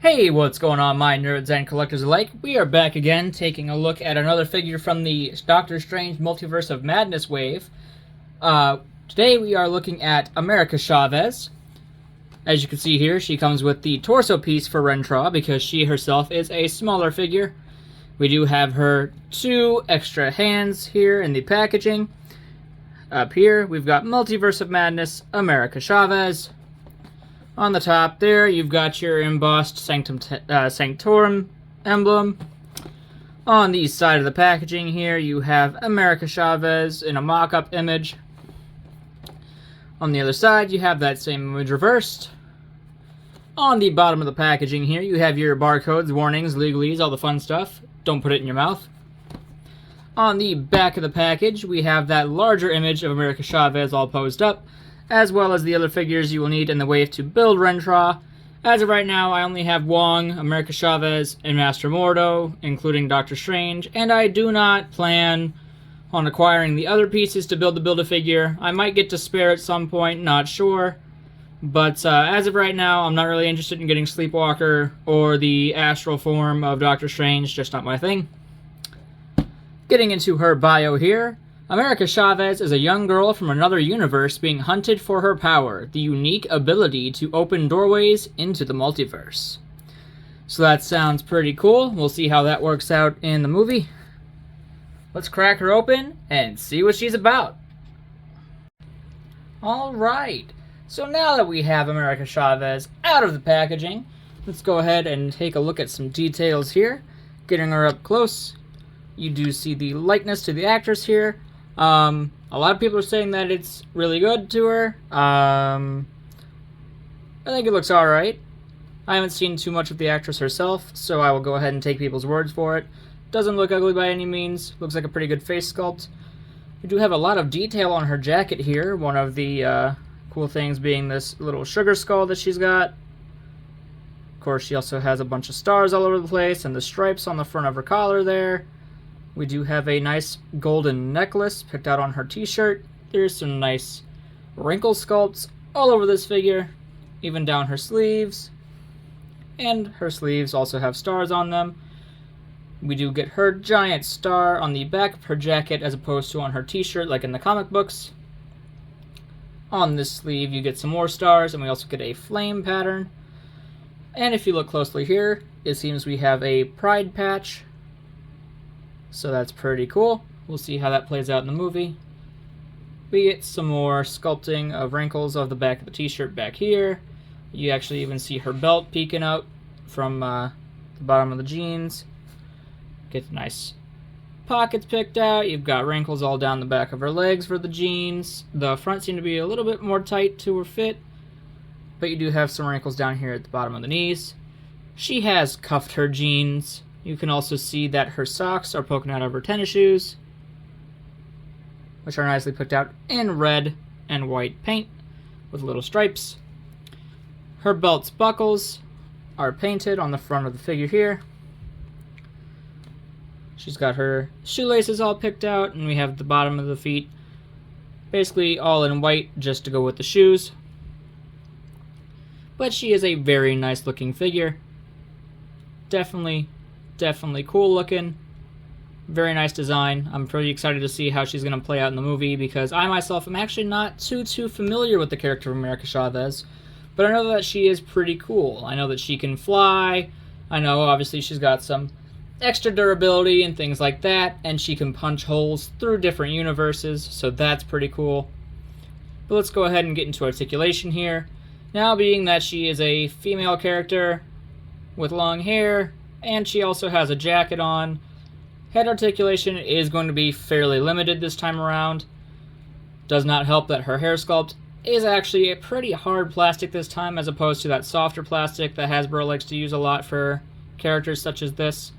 Hey, what's going on, my nerds and collectors alike? We are back again, taking a look at another figure from the Doctor Strange Multiverse of Madness wave. Today we are looking at America Chavez. As you can see here, she comes with the torso piece for Rentra because she herself is a smaller figure. We do have her two extra hands here in the packaging. Up here, we've got Multiverse of Madness, America Chavez. On the top there, you've got your embossed Sanctorum emblem. On the side of the packaging here, you have America Chavez in a mock-up image. On the other side, you have that same image reversed. On the bottom of the packaging here, you have your barcodes, warnings, legalese, all the fun stuff. Don't put it in your mouth. On the back of the package, we have that larger image of America Chavez all posed up, as well as the other figures you will need in the wave to build Rentra. As of right now, I only have Wong, America Chavez, and Master Mordo, including Doctor Strange, and I do not plan on acquiring the other pieces to build the Build-A-Figure. I might get to spare at some point, not sure. But as of right now, I'm not really interested in getting Sleepwalker or the astral form of Doctor Strange, just not my thing. Getting into her bio here, America Chavez is a young girl from another universe being hunted for her power, the unique ability to open doorways into the multiverse. So that sounds pretty cool. We'll see how that works out in the movie. Let's crack her open and see what she's about. Alright, so now that we have America Chavez out of the packaging, let's go ahead and take a look at some details here. Getting her up close, you do see the likeness to the actress here. A lot of people are saying that it's really good to her. I think it looks alright. I haven't seen too much of the actress herself, so I will go ahead and take people's words for it. Doesn't look ugly by any means. Looks like a pretty good face sculpt. We do have a lot of detail on her jacket here. One of the cool things being this little sugar skull that she's got. Of course, she also has a bunch of stars all over the place and the stripes on the front of her collar there. We do have a nice golden necklace picked out on her t-shirt. There's some nice wrinkle sculpts all over this figure, even down her sleeves. And her sleeves also have stars on them. We do get her giant star on the back of her jacket as opposed to on her t-shirt like in the comic books. On this sleeve you get some more stars, and we also get a flame pattern. And if you look closely here, it seems we have a pride patch. So that's pretty cool. We'll see how that plays out in the movie. We get some more sculpting of wrinkles of the back of the t-shirt back here. You actually even see her belt peeking out from the bottom of the jeans. Get nice pockets picked out. You've got wrinkles all down the back of her legs for the jeans. The front seem to be a little bit more tight to her fit, but you do have some wrinkles down here at the bottom of the knees. She has cuffed her jeans. You can also see that her socks are poking out of her tennis shoes, which are nicely picked out in red and white paint with little stripes. Her belt's buckles are painted on the front of the figure here. She's got her shoelaces all picked out, and we have the bottom of the feet basically all in white just to go with the shoes. But she is a very nice looking figure. Definitely cool looking. Very nice design. I'm pretty excited to see how she's going to play out in the movie because I myself am actually not too familiar with the character of America Chavez, but I know that she is pretty cool. I know that she can fly. I know obviously she's got some extra durability and things like that, and she can punch holes through different universes, so that's pretty cool. But let's go ahead and get into articulation here. Now, being that she is a female character with long hair, and she also has a jacket on, head articulation is going to be fairly limited this time around. Does not help that her hair sculpt is actually a pretty hard plastic this time as opposed to that softer plastic that Hasbro likes to use a lot for characters such as this.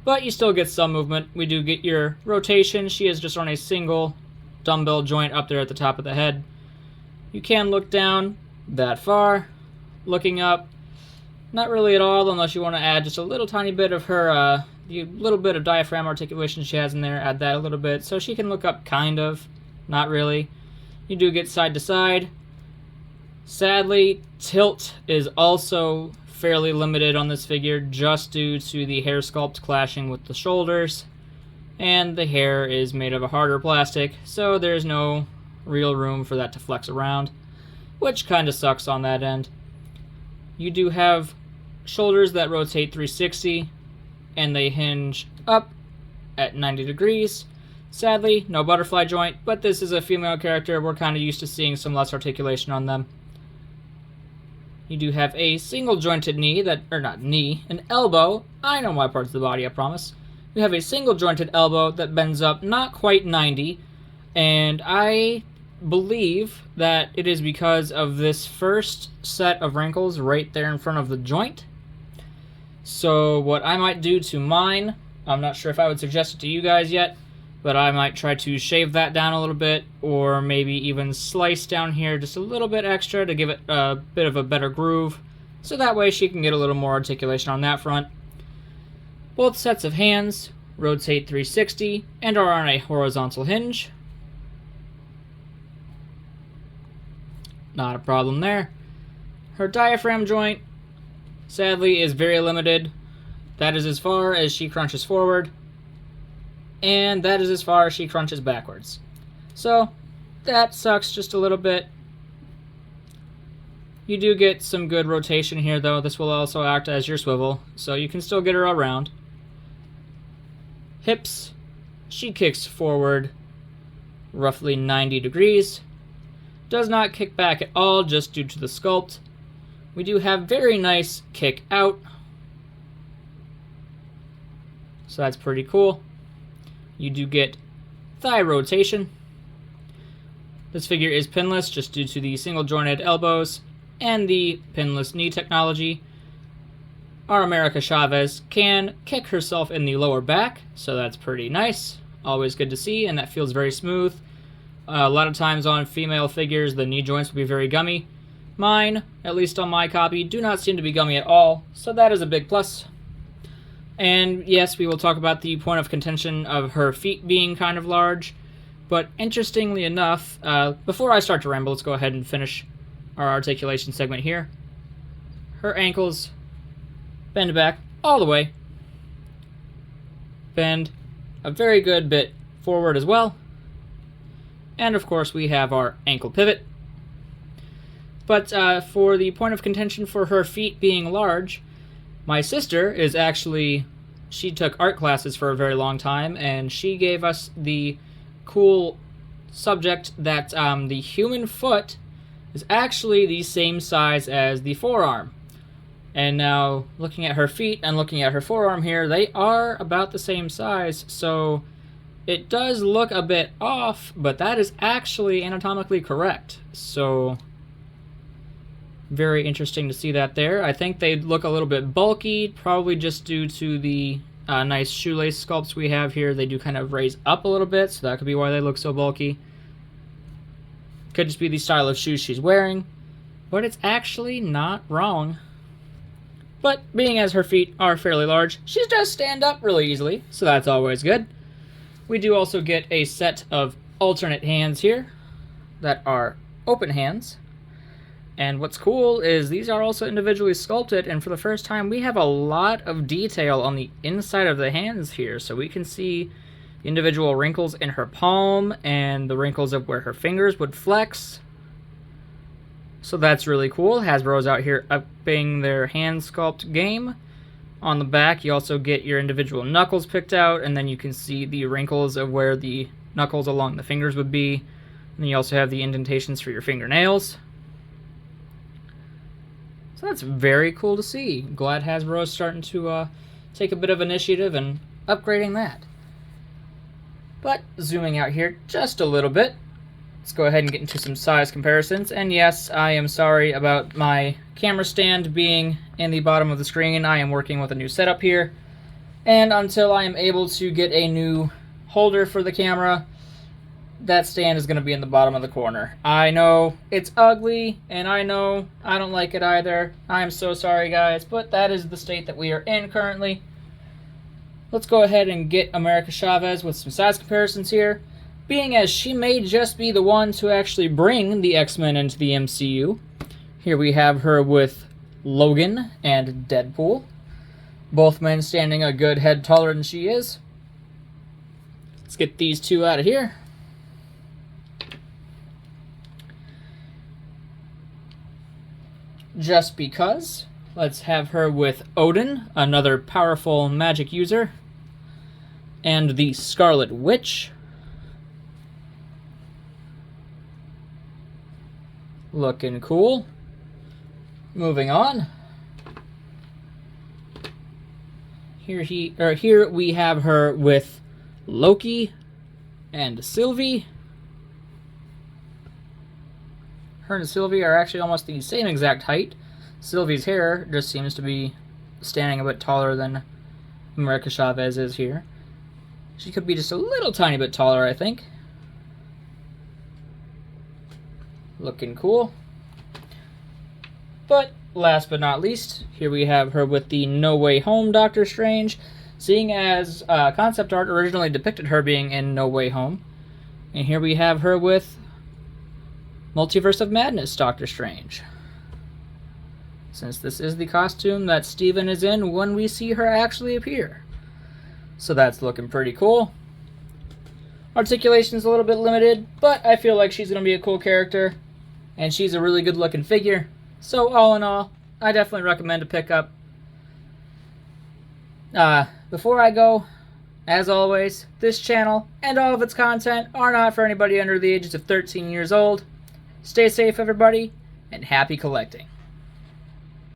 But you still get some movement. We do get your rotation. She is just on a single dumbbell joint up there at the top of the head. You can look down that far. Looking up, not really at all, unless you want to add just a little tiny bit of her, little bit of diaphragm articulation she has in there, add that a little bit, so she can look up kind of, not really. You do get side to side. Sadly, tilt is also fairly limited on this figure just due to the hair sculpt clashing with the shoulders, and the hair is made of a harder plastic, so there's no real room for that to flex around, which kind of sucks on that end. You do have shoulders that rotate 360, and they hinge up at 90 degrees. Sadly, no butterfly joint, but this is a female character. We're kind of used to seeing some less articulation on them. You do have a single jointed knee an elbow. I know my parts of the body, I promise. You have a single jointed elbow that bends up not quite 90, and I believe that it is because of this first set of wrinkles right there in front of the joint. So what I might do to mine, I'm not sure if I would suggest it to you guys yet, but I might try to shave that down a little bit, or maybe even slice down here just a little bit extra to give it a bit of a better groove, so that way she can get a little more articulation on that front. Both sets of hands rotate 360 and are on a horizontal hinge. Not a problem there. Her diaphragm joint, sadly, is very limited. That is as far as she crunches forward, and that is as far as she crunches backwards. So that sucks just a little bit. You do get some good rotation here, though. This will also act as your swivel, so you can still get her around. Hips, she kicks forward roughly 90 degrees. Does not kick back at all just due to the sculpt. We do have very nice kick out, so that's pretty cool. You do get thigh rotation. This figure is pinless just due to the single jointed elbows and the pinless knee technology. Our America Chavez can kick herself in the lower back, so that's pretty nice. Always good to see, and that feels very smooth. A lot of times on female figures, the knee joints will be very gummy. Mine, at least on my copy, do not seem to be gummy at all, so that is a big plus. And yes, we will talk about the point of contention of her feet being kind of large, but interestingly enough, before I start to ramble, let's go ahead and finish our articulation segment here. Her ankles bend back all the way. Bend a very good bit forward as well. And of course we have our ankle pivot. But for the point of contention for her feet being large, my sister is actually, she took art classes for a very long time, and she gave us the cool subject that the human foot is actually the same size as the forearm. And now, looking at her feet and looking at her forearm here, they are about the same size, so it does look a bit off, but that is actually anatomically correct. So, very interesting to see that there. I think they look a little bit bulky, probably just due to the nice shoelace sculpts we have here. They do kind of raise up a little bit, so that could be why they look so bulky. Could just be the style of shoes she's wearing, but it's actually not wrong. But being as her feet are fairly large, she does stand up really easily, so that's always good. We do also get a set of alternate hands here that are open hands. And what's cool is these are also individually sculpted, and for the first time we have a lot of detail on the inside of the hands here. So we can see individual wrinkles in her palm and the wrinkles of where her fingers would flex. So that's really cool. Hasbro's out here upping their hand sculpt game. On the back, you also get your individual knuckles picked out, and then you can see the wrinkles of where the knuckles along the fingers would be. And then you also have the indentations for your fingernails. So that's very cool to see. Glad Hasbro is starting to take a bit of initiative and upgrading that. But zooming out here just a little bit, let's go ahead and get into some size comparisons. And yes, I am sorry about my camera stand being in the bottom of the screen. I am working with a new setup here. And until I am able to get a new holder for the camera, that stand is going to be in the bottom of the corner. I know it's ugly, and I know I don't like it either. I'm so sorry, guys, but that is the state that we are in currently. Let's go ahead and get America Chavez with some size comparisons here. Being as she may just be the one to actually bring the X-Men into the MCU. Here we have her with Logan and Deadpool. Both men standing a good head taller than she is. Let's get these two out of here. Just because, let's have her with Odin, another powerful magic user, and the Scarlet Witch. Looking cool. Moving on. Here we have her with Loki and Sylvie. Her and Sylvie are actually almost the same exact height. Sylvie's hair just seems to be standing a bit taller than America Chavez is here. She could be just a little tiny bit taller, I think. Looking cool. But last but not least, here we have her with the No Way Home Doctor Strange, seeing as concept art originally depicted her being in No Way Home. And here we have her with Multiverse of Madness Doctor Strange, since this is the costume that Steven is in when we see her actually appear. So that's looking pretty cool. Articulation's a little bit limited, but I feel like she's going to be a cool character, and she's a really good looking figure. So all in all, I definitely recommend to pick up. Before I go, as always, this channel and all of its content are not for anybody under the ages of 13 years old. Stay safe, everybody, and happy collecting.